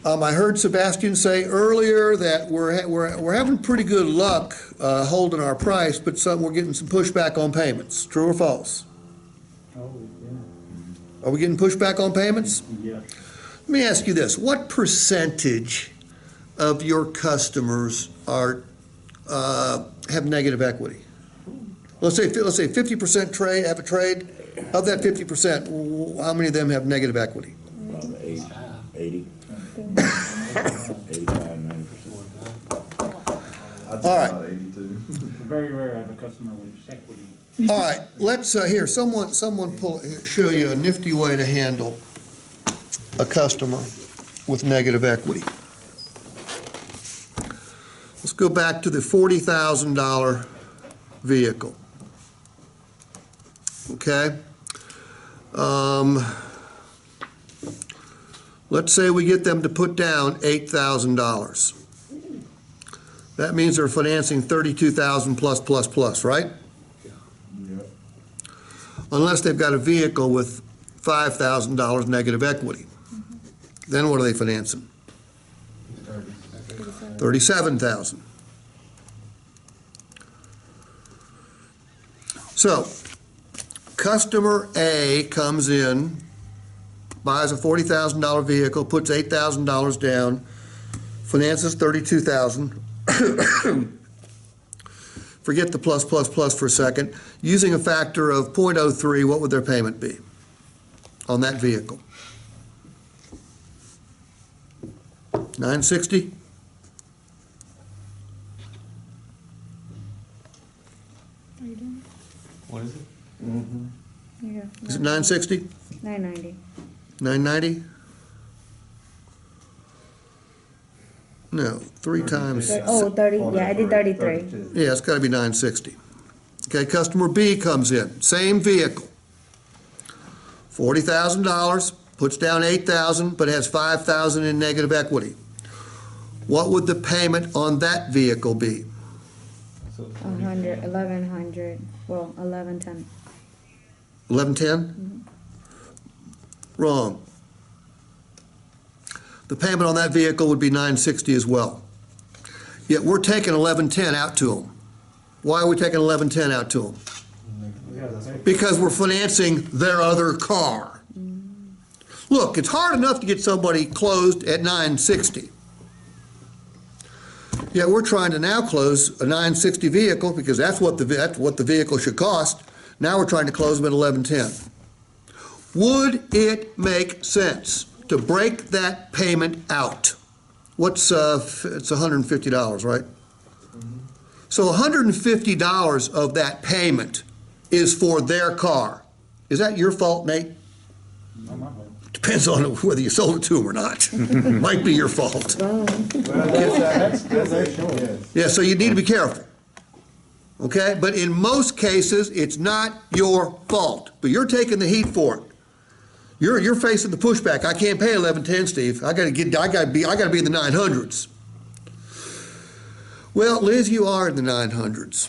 I heard Sebastian say earlier that we're having pretty good luck holding our price, but we're getting some pushback on payments. True or false? Oh, yeah. Are we getting pushback on payments? Yes. Let me ask you this: what percentage of your customers have negative equity? Let's say 50% trade have a trade. Of that 50%, how many of them have negative equity? Probably 80. 85, 90%. All right. About 82. Very rare I have a customer with equity. All right, let's here. Someone show you a nifty way to handle a customer with negative equity. Let's go back to the $40,000 vehicle. Okay. Let's say we get them to put down $8,000. That means they're financing $32,000 plus, right? Yep. Unless they've got a vehicle with $5,000 negative equity. Then what are they financing? $37,000. So, customer A comes in, buys a $40,000 vehicle, puts $8,000 down, finances $32,000. Forget the plus for a second. Using a factor of 0.03, what would their payment be on that vehicle? $960? What is it? Yeah. Is it $960? $990. $990? No, 3 times. Oh, 30. Yeah, I did 33. Yeah, it's got to be $960. Okay, customer B comes in, same vehicle, $40,000, puts down $8,000, but has $5,000 in negative equity. What would the payment on that vehicle be? 100, 1100. Well, 1110. 1110? Wrong. The payment on that vehicle would be $960 as well. Yet we're taking 1110 out to them. Why are we taking 1110 out to them? Because we're financing their other car. Look, it's hard enough to get somebody closed at $960. Yeah, we're trying to now close a $960 vehicle because that's what the vehicle should cost. Now we're trying to close them at $1110. Would it make sense to break that payment out? What's it's $150, right? So $150 of that payment is for their car. Is that your fault, Nate? No, my fault. Depends on whether you sold it to them or not. Might be your fault. Yeah, so you need to be careful. Okay? But in most cases, it's not your fault. But you're taking the heat for it. You're facing the pushback. I can't pay $1110, Steve. I gotta be in the 900s. Well, Liz, you are in the 900s.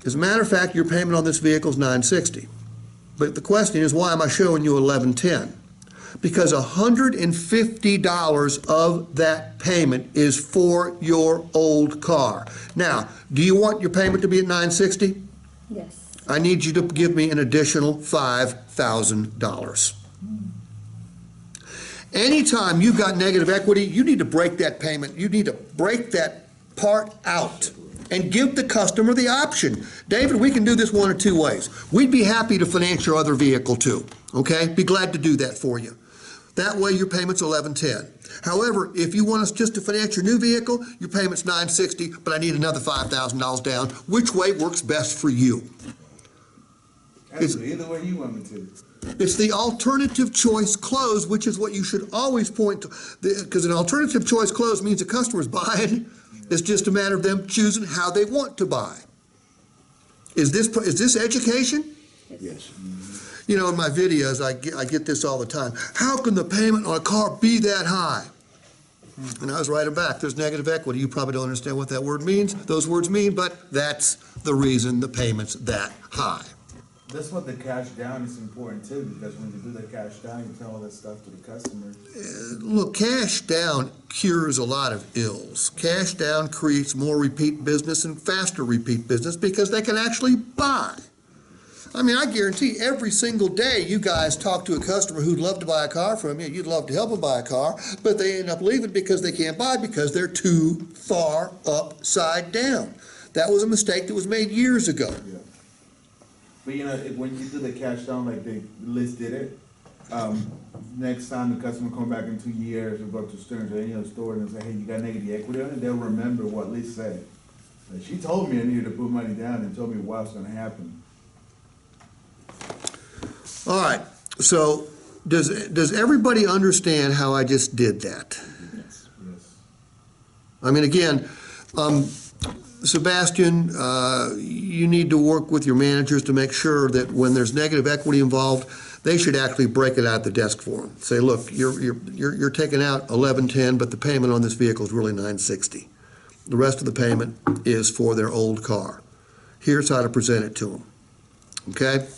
As a matter of fact, your payment on this vehicle is $960. But the question is, why am I showing you $1110? Because $150 of that payment is for your old car. Now, do you want your payment to be at $960? Yes. I need you to give me an additional $5,000. Anytime you've got negative equity, you need to break that payment. You need to break that part out and give the customer the option. David, we can do this one of two ways. We'd be happy to finance your other vehicle too, okay? Be glad to do that for you. That way your payment's $1110. However, if you want us just to finance your new vehicle, your payment's $960, but I need another $5,000 down. Which way works best for you? Either way you want me to. It's the alternative choice close, which is what you should always point to, because an alternative choice close means the customer's buying. It's just a matter of them choosing how they want to buy. Is this education? Yes. You know, in my videos, I get this all the time. How can the payment on a car be that high? And I was writing back, there's negative equity. You probably don't understand what that word means, those words mean, but that's the reason the payment's that high. That's what the cash down is important too, because when you do the cash down, you tell all that stuff to the customer. Look, cash down cures a lot of ills. Cash down creates more repeat business and faster repeat business because they can actually buy. I mean, I guarantee every single day you guys talk to a customer who'd love to buy a car from you, you'd love to help them buy a car, but they end up leaving because they can't buy because they're too far upside down. That was a mistake that was made years ago. Yeah. But you know, when you do the cash down like they listed it, next time the customer come back in 2 years or go up to Stearns or any other store and say, hey, you got negative equity on it, they'll remember what Liz said. Like, she told me I needed to put money down and told me what's gonna happen. All right, so does everybody understand how I just did that? Yes. I mean, again, Sebastian, you need to work with your managers to make sure that when there's negative equity involved, they should actually break it out at the desk for them. Say, look, you're taking out 1110, but the payment on this vehicle is really 960. The rest of the payment is for their old car. Here's how to present it to them. Okay?